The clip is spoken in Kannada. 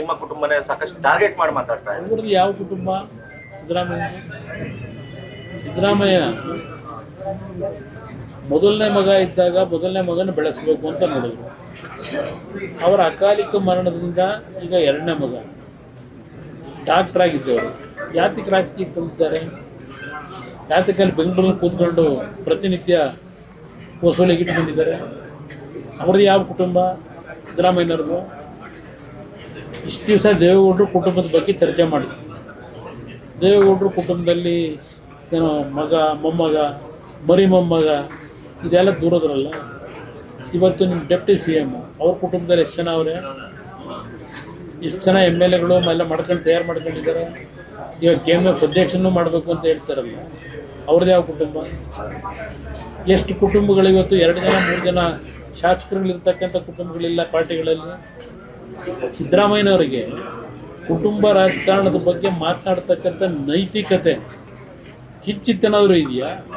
ನಿಮ್ಮ ಕುಟುಂಬನೇ ಸಾಕಷ್ಟು ಟಾರ್ಗೆಟ್ ಮಾಡಿ ಮಾತಾಡ್ತಾ ಇದೆ. ಅವ್ರದ್ದು ಯಾವ ಕುಟುಂಬ? ಸಿದ್ದರಾಮಯ್ಯ ಮೊದಲನೇ ಮಗ ಇದ್ದಾಗ ಮೊದಲನೇ ಮಗನ ಬೆಳೆಸಬೇಕು ಅಂತ ನೋಡಿದ್ರು. ಅವರ ಅಕಾಲಿಕ ಮರಣದಿಂದ ಈಗ ಎರಡನೇ ಮಗ ಡಾಕ್ಟರ್ ಆಗಿದ್ದವರು ಯಾತಕ್ಕೆ ರಾಜಕೀಯಕ್ಕೆ ಬಂದಿದ್ದಾರೆ? ಯಾತಕ್ಕಲ್ಲಿ ಬೆಂಗಳೂರಲ್ಲಿ ಕೂತ್ಕೊಂಡು ಪ್ರತಿನಿತ್ಯ ವಸೂಲಿಗೆ ಇಟ್ಕೊಂಡಿದ್ದಾರೆ? ಅವ್ರದ್ದು ಯಾವ ಕುಟುಂಬ? ಸಿದ್ದರಾಮಯ್ಯನವ್ರದ್ದು. ಇಷ್ಟು ದಿವಸ ದೇವೇಗೌಡರು ಕುಟುಂಬದ ಬಗ್ಗೆ ಚರ್ಚೆ ಮಾಡಿದ್ರು. ದೇವೇಗೌಡರು ಕುಟುಂಬದಲ್ಲಿ ಏನೋ ಮಗ, ಮೊಮ್ಮಗ, ಮರಿ ಮೊಮ್ಮಗ ಇದೆಲ್ಲ ದೂರದ್ರಲ್ಲ. ಇವತ್ತು ನಿಮ್ಮ ಡೆಪ್ಟಿ CM ಅವ್ರ ಕುಟುಂಬದಲ್ಲಿ ಎಷ್ಟು ಜನ ಅವರೇ? ಎಷ್ಟು ಜನ MLAಗಳು ಎಲ್ಲ ತಯಾರು ಮಾಡ್ಕೊಂಡಿದ್ದಾರೆ. ಇವಾಗ KMF ಅಧ್ಯಕ್ಷನೂ ಮಾಡಬೇಕು ಅಂತ ಹೇಳ್ತಾರಲ್ಲ, ಅವ್ರದ್ದು ಯಾವ ಕುಟುಂಬ? ಎಷ್ಟು ಕುಟುಂಬಗಳು ಇವತ್ತು 2 ಜನ 3 ಜನ ಶಾಸಕರುಗಳಿರ್ತಕ್ಕಂಥ ಕುಟುಂಬಗಳಿಲ್ಲ ಪಾರ್ಟಿಗಳಲ್ಲಿ. ಸಿದ್ದರಾಮಯ್ಯನವರಿಗೆ ಕುಟುಂಬ ರಾಜಕಾರಣದ ಬಗ್ಗೆ ಮಾತನಾಡ್ತಕ್ಕಂಥ ನೈತಿಕತೆ ಕಿಂಚಿತ್ತೇನಾದರೂ ಇದೆಯಾ?